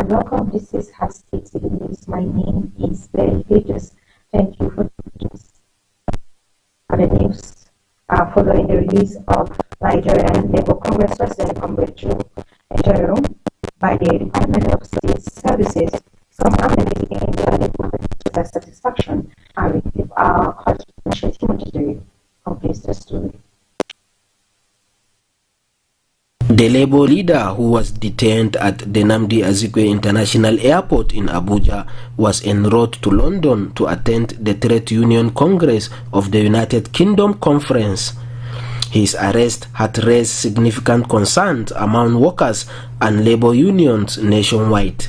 welcome. This is Haske TV News. My name is Berry Pages. Thank you for the news. Following the release of Nigerian Labour Congress President Comrade Joe Ajaero by the Department of State Services, some analysts in the satisfaction and with our correspondent today completes the story. The Labour leader who was detained at the Nnamdi Azikiwe International Airport in Abuja was en route to London to attend the Trade Union Congress of the United Kingdom Conference. His arrest had raised significant concerns among workers and labour unions nationwide.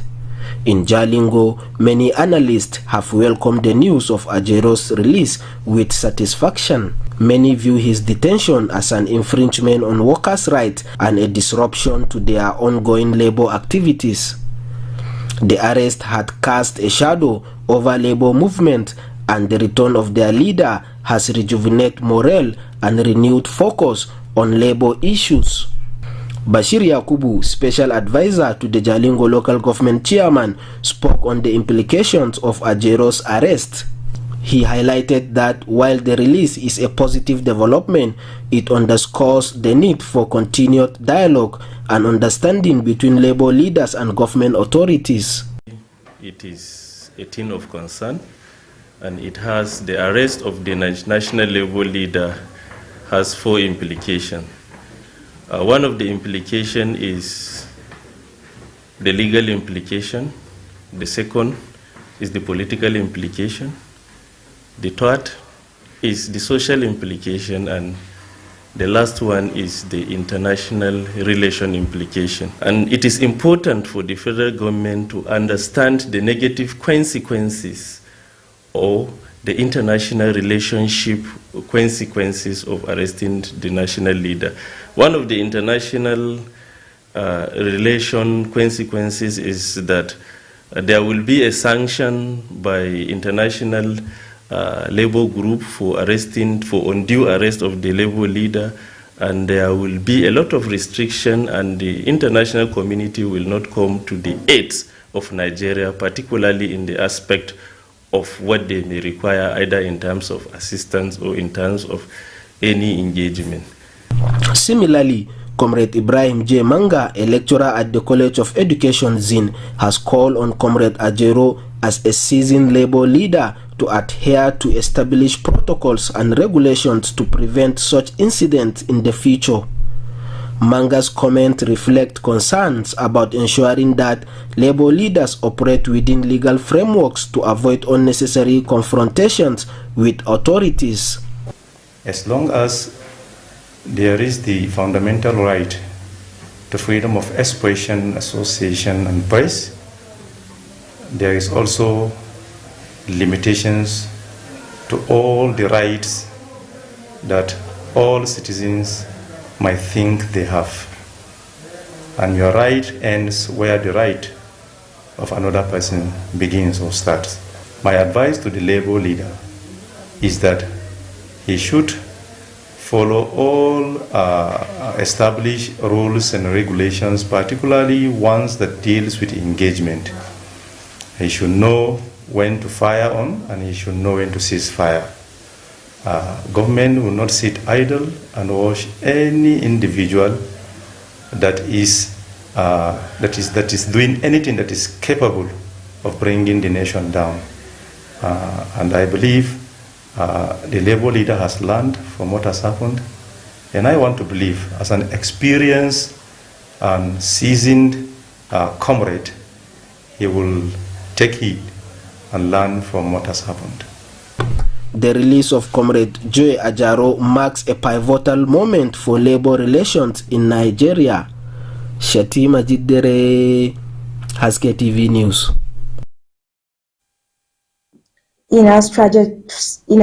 In Jalingo, many analysts have welcomed the news of Ajaero's release with satisfaction. Many view his detention as an infringement on workers' rights and a disruption to their ongoing labour activities. The arrest had cast a shadow over labour movement, and the return of their leader has rejuvenated morale and renewed focus on labour issues. Bashir Yakubu, special advisor to the Jalingo local government chairman, spoke on the implications of Ajaero's arrest. He highlighted that while the release is a positive development, it underscores the need for continued dialogue and understanding between labour leaders and government authorities. It is a thing of concern, and it has the arrest of the national labour leader has 4 implications. One of the implications is the legal implication. The second is the political implication. The third is the social implication, and the last one is the international relation implication. And it is important for the federal government to understand the negative consequences or the international relationship consequences of arresting the national leader. One of the international relation consequences is that there will be a sanction by international labor group for undue arrest of the labor leader, and there will be a lot of restriction, and the international community will not come to the aid of Nigeria, particularly in the aspect of what they may require, either in terms of assistance or in terms of any engagement. Similarly, Comrade Ibrahim J. Manga, a lecturer at the College of Education ZIN, has called on Comrade Ajaero as a seasoned labour leader to adhere to established protocols and regulations to prevent such incidents in the future. Manga's comment reflects concerns about ensuring that labour leaders operate within legal frameworks to avoid unnecessary confrontations with authorities. As long as there is the fundamental right to freedom of expression, association, and press, there is also limitations to all the rights that all citizens might think they have. And your right ends where the right of another person begins or starts. My advice to the labor leader is that he should follow all established rules and regulations, particularly ones that deals with engagement. He should know when to fire on, and he should know when to cease fire. Government will not sit idle and watch any individual that is doing anything that is capable of bringing the nation down. And I believe the labor leader has learned from what has happened, and I want to believe, as an experienced and seasoned comrade, he will take heed and learn from what has happened. The release of Comrade Joe Ajaero marks a pivotal moment for labour relations in Nigeria. Shatima Jidere, Haske TV News. In a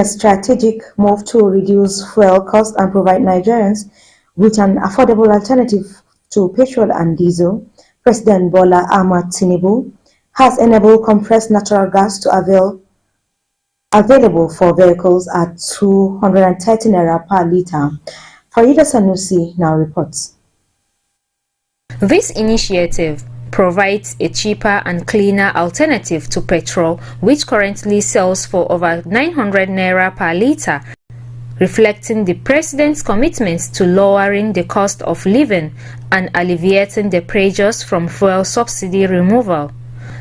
strategic move to reduce fuel costs and provide Nigerians with an affordable alternative to petrol and diesel, President Bola Ahmed Tinubu has enabled compressed natural gas to available for vehicles at 230 naira per litre. Farida Sanusi now reports. This initiative provides a cheaper and cleaner alternative to petrol, which currently sells for over 900 naira per litre, reflecting the president's commitment to lowering the cost of living and alleviating the pressures from fuel subsidy removal.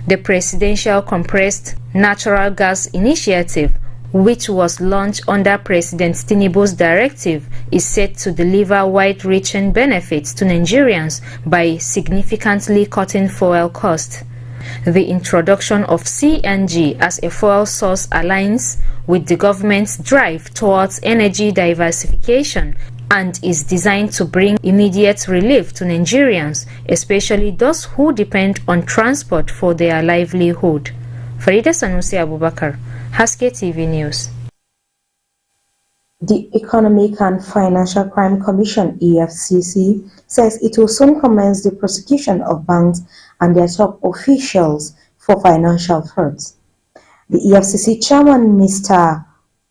The Presidential Compressed Natural Gas Initiative, which was launched under President Tinubu's directive, is set to deliver wide-reaching benefits to Nigerians by significantly cutting fuel costs. The introduction of CNG as a fuel source aligns with the government's drive towards energy diversification and is designed to bring immediate relief to Nigerians, especially those who depend on transport for their livelihood. Farida Sanusi Abubakar, Haske TV News. The Economic and Financial Crime Commission (EFCC) says it will soon commence the prosecution of banks and their top officials for financial frauds. The EFCC chairman, Mr.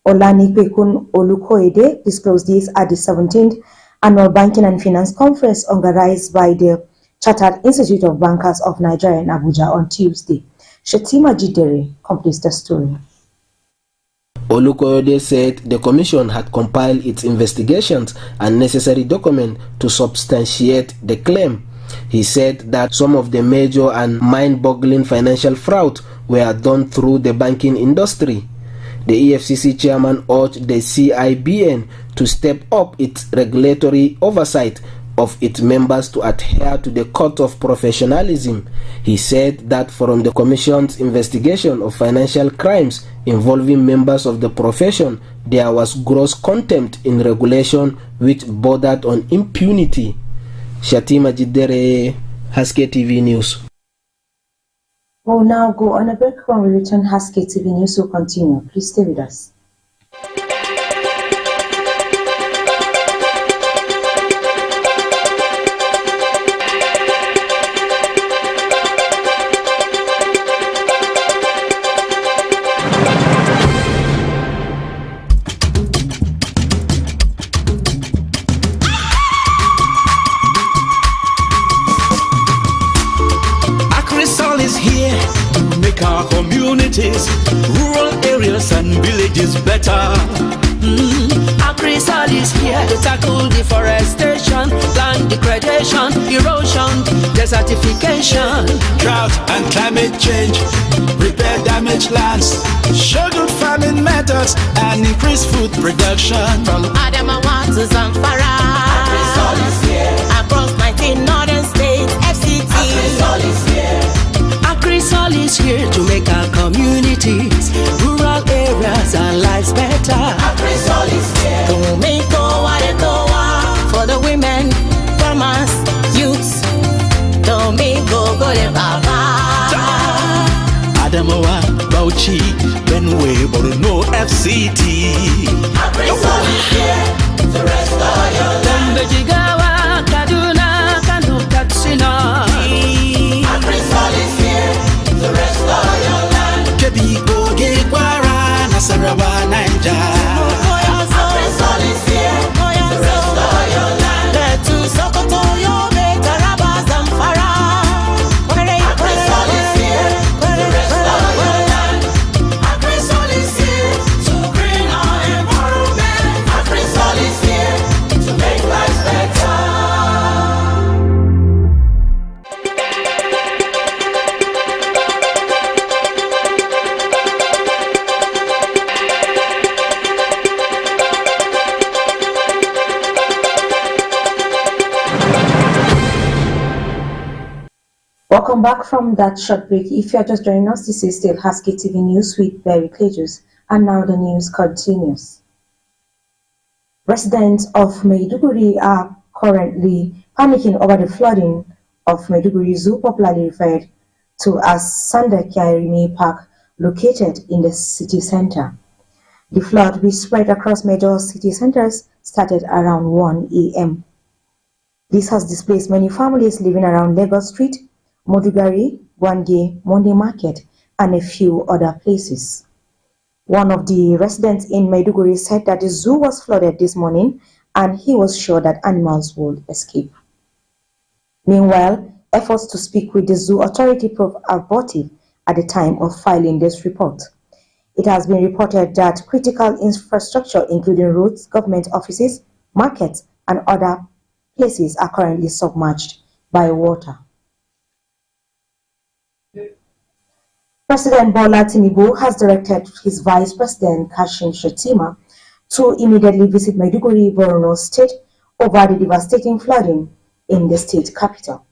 Olanipekun Olukoede, disclosed this at the 17th Annual Banking and Finance Conference organized by the Chartered Institute of Bankers of Nigeria in Abuja on Tuesday. Shetima Jidere completes the story. Olukoyede said the commission had compiled its investigations and necessary documents to substantiate the claim. He said that some of the major and mind-boggling financial frauds were done through the banking industry. The EFCC chairman urged the CIBN to step up its regulatory oversight of its members to adhere to the code of professionalism. He said that from the Commission's investigation of financial crimes involving members of the profession, there was gross contempt in regulation which bordered on impunity. Shatima Jidere, Haske TV News. We'll now go on a break. When we return, Haske TV News will continue. Please stay with us. Our communities, rural areas and villages better. AgriSol is here to tackle deforestation, land degradation, erosion, desertification, drought and climate change, repair damaged lands, show good farming methods and increase food production. From Adamawa to Zamfara, AgriSol is here. Across 19 northern states, FCT, AgriSol is here. AgriSol is here to make our communities, rural areas and lives better. AgriSol is here to make for the women, farmers, youths. To make go baba. Adamawa, Bauchi, Benue, Borno, FCT. AgriSol is here to restore your land. Jigawa, Kaduna, Kano, Katsina. AgriSol is here to restore your land. Kebi, Oge, Kwara, Nasarawa, Niger. AgriSol is here to restore your land. Letu, Sokoto, Yobe, Taraba, Zamfara. AgriSol is here to restore your land. AgriSol is here to bring our environment. AgriSol is here to make life better. Welcome back from that short break. If you are just joining us, this is still Haske TV News with Barry Cajus. And now the news continues. Residents of Maiduguri are currently panicking over the flooding of Maiduguri Zoo, popularly referred to as Sandakiarimi Park, located in the city center. The flood, which spread across major city centers, started around 1 a.m. This has displaced many families living around Lagos Street, Modugari, Gwange, Monday Market, and a few other places. One of the residents in Maiduguri said that the zoo was flooded this morning and he was sure that animals would escape. Meanwhile, Efforts to speak with the zoo authority proved abortive at the time of filing this report. It has been reported that critical infrastructure, including roads, government offices, markets, and other places are currently submerged by water. President Bola Tinubu has directed his Vice President Kashim Shettima to immediately visit Maiduguri, Borno State, over the devastating flooding in the state capital.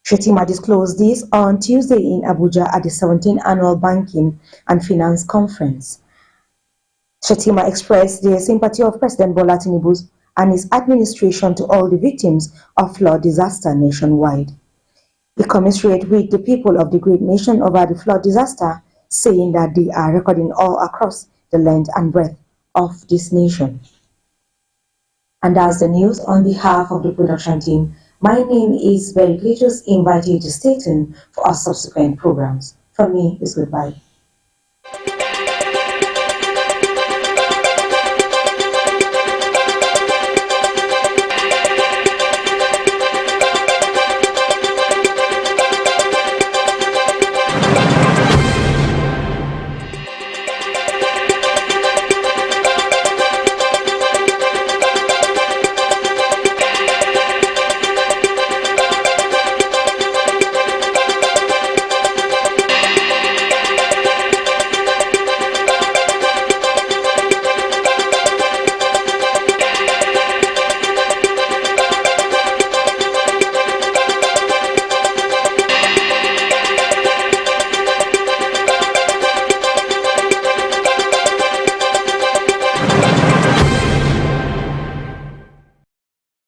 Shettima disclosed this on Tuesday in Abuja at the 17th Annual Banking and Finance Conference. Shettima expressed the sympathy of President Bola Tinubu and his administration to all the victims of flood disaster nationwide. He commiserated with the people of the great nation over the flood disaster, saying that they are recording all across the length and breadth of this nation. And that's the news on behalf of the production team. My name is Berry Cletus, inviting you to stay tuned for our subsequent programs. From me is goodbye.